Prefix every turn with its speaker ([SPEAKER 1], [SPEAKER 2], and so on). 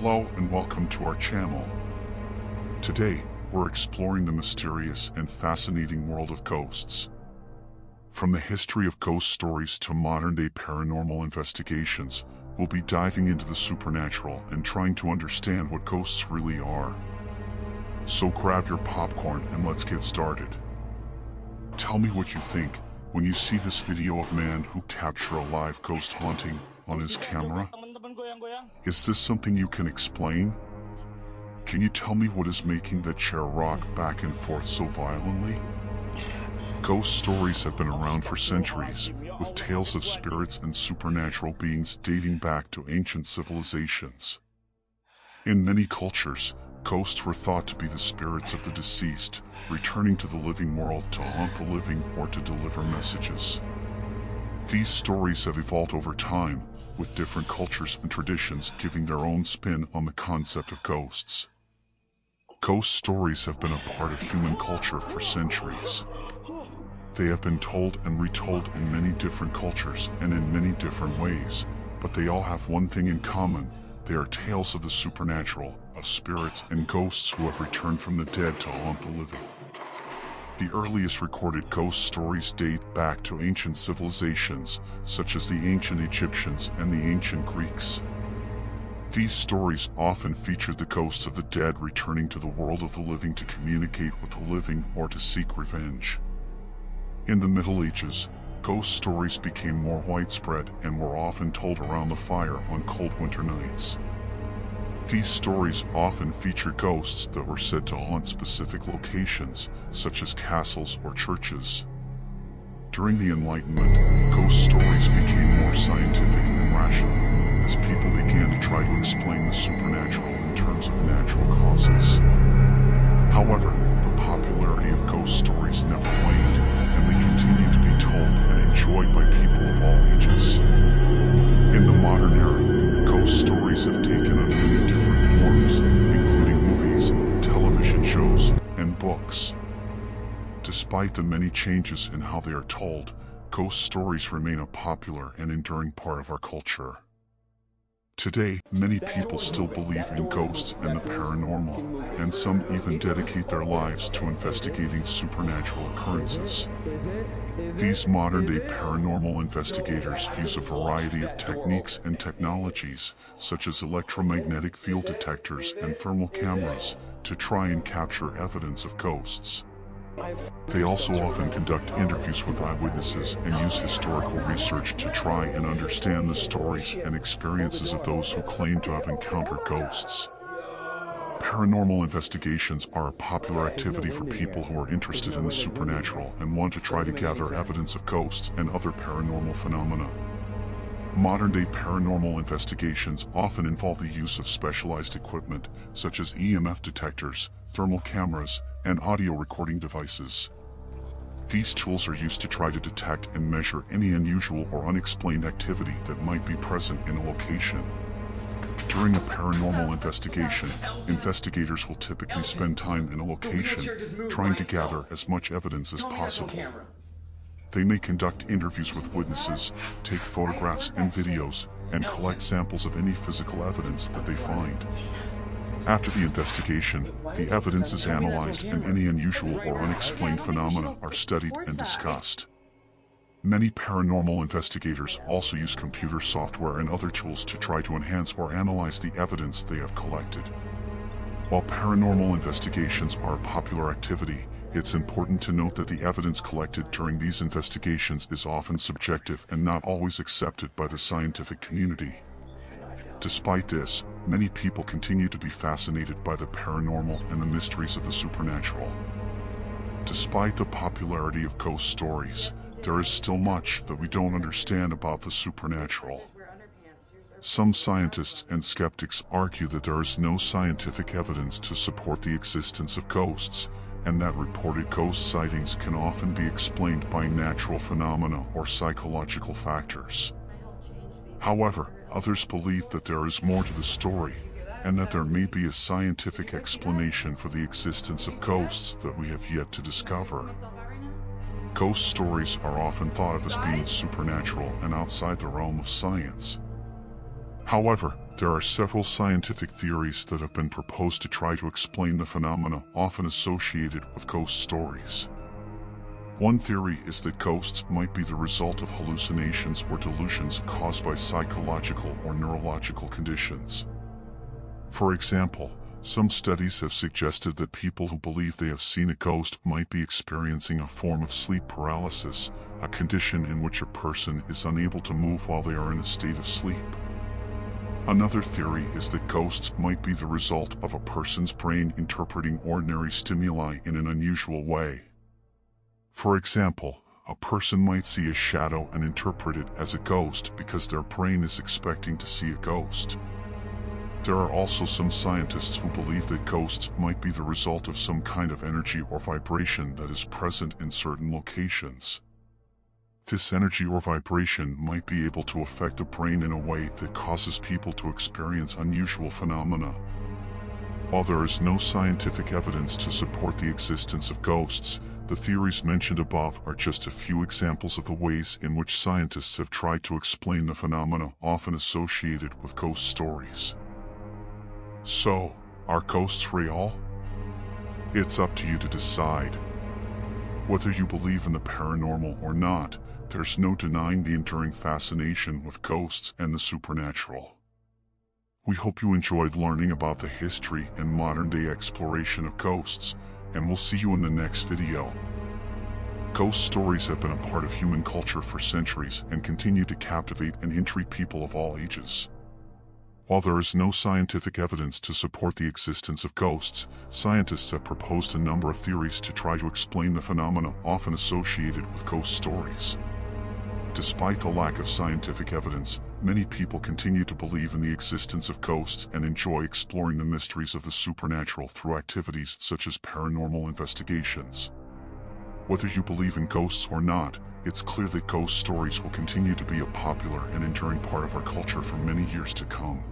[SPEAKER 1] Hello and welcome to our channel. Today, we're exploring the mysterious and fascinating world of ghosts. From the history of ghost stories to modern-day paranormal investigations, we'll be diving into the supernatural and trying to understand what ghosts really are. So grab your popcorn and let's get started. Tell me what you think when you see this video of man who captured a live ghost haunting on his camera. Is this something you can explain? Can you tell me what is making the chair rock back and forth so violently? Ghost stories have been around for centuries, with tales of spirits and supernatural beings dating back to ancient civilizations. In many cultures, ghosts were thought to be the spirits of the deceased, returning to the living world to haunt the living or to deliver messages. These stories have evolved over time, with different cultures and traditions giving their own spin on the concept of ghosts. Ghost stories have been a part of human culture for centuries. They have been told and retold in many different cultures and in many different ways, but they all have one thing in common: they are tales of the supernatural, of spirits and ghosts who have returned from the dead to haunt the living. The earliest recorded ghost stories date back to ancient civilizations, such as the ancient Egyptians and the ancient Greeks. These stories often featured the ghosts of the dead returning to the world of the living to communicate with the living or to seek revenge. In the Middle Ages, ghost stories became more widespread and were often told around the fire on cold winter nights. These stories often featured ghosts that were said to haunt specific locations, such as castles or churches. During the Enlightenment, ghost stories became more scientific and rational, as people began to try to explain the supernatural in terms of natural causes. However, the popularity of ghost stories never waned, and they continue to be told and enjoyed by people of all ages. In the modern era, ghost stories have taken on many different forms, including movies, television shows, and books. Despite the many changes in how they are told, ghost stories remain a popular and enduring part of our culture. Today, many people still believe in ghosts and the paranormal, and some even dedicate their lives to investigating supernatural occurrences. These modern-day paranormal investigators use a variety of techniques and technologies, such as electromagnetic field detectors and thermal cameras, to try and capture evidence of ghosts. They also often conduct interviews with eyewitnesses and use historical research to try and understand the stories and experiences of those who claim to have encountered ghosts. Paranormal investigations are a popular activity for people who are interested in the supernatural and want to try to gather evidence of ghosts and other paranormal phenomena. Modern-day paranormal investigations often involve the use of specialized equipment, such as EMF detectors, thermal cameras, and audio recording devices. These tools are used to try to detect and measure any unusual or unexplained activity that might be present in a location. During a paranormal investigation, investigators will typically spend time in a location, trying to gather as much evidence as possible. They may conduct interviews with witnesses, take photographs and videos, and collect samples of any physical evidence that they find. After the investigation, the evidence is analyzed and any unusual or unexplained phenomena are studied and discussed. Many paranormal investigators also use computer software and other tools to try to enhance or analyze the evidence they have collected. While paranormal investigations are a popular activity, it's important to note that the evidence collected during these investigations is often subjective and not always accepted by the scientific community. Despite this, many people continue to be fascinated by the paranormal and the mysteries of the supernatural. Despite the popularity of ghost stories, there is still much that we don't understand about the supernatural. Some scientists and skeptics argue that there is no scientific evidence to support the existence of ghosts, and that reported ghost sightings can often be explained by natural phenomena or psychological factors. However, others believe that there is more to the story, and that there may be a scientific explanation for the existence of ghosts that we have yet to discover. Ghost stories are often thought of as being supernatural and outside the realm of science. However, there are several scientific theories that have been proposed to try to explain the phenomena often associated with ghost stories. One theory is that ghosts might be the result of hallucinations or delusions caused by psychological or neurological conditions. For example, some studies have suggested that people who believe they have seen a ghost might be experiencing a form of sleep paralysis, a condition in which a person is unable to move while they are in a state of sleep. Another theory is that ghosts might be the result of a person's brain interpreting ordinary stimuli in an unusual way. For example, a person might see a shadow and interpret it as a ghost because their brain is expecting to see a ghost. There are also some scientists who believe that ghosts might be the result of some kind of energy or vibration that is present in certain locations. This energy or vibration might be able to affect the brain in a way that causes people to experience unusual phenomena. While there is no scientific evidence to support the existence of ghosts, the theories mentioned above are just a few examples of the ways in which scientists have tried to explain the phenomena often associated with ghost stories. So, are ghosts real? It's up to you to decide. Whether you believe in the paranormal or not, there's no denying the enduring fascination with ghosts and the supernatural. We hope you enjoyed learning about the history and modern-day exploration of ghosts, and we'll see you in the next video. Ghost stories have been a part of human culture for centuries and continue to captivate and intrigue people of all ages. While there is no scientific evidence to support the existence of ghosts, scientists have proposed a number of theories to try to explain the phenomena often associated with ghost stories. Despite the lack of scientific evidence, many people continue to believe in the existence of ghosts and enjoy exploring the mysteries of the supernatural through activities such as paranormal investigations. Whether you believe in ghosts or not, it's clear that ghost stories will continue to be a popular and enduring part of our culture for many years to come.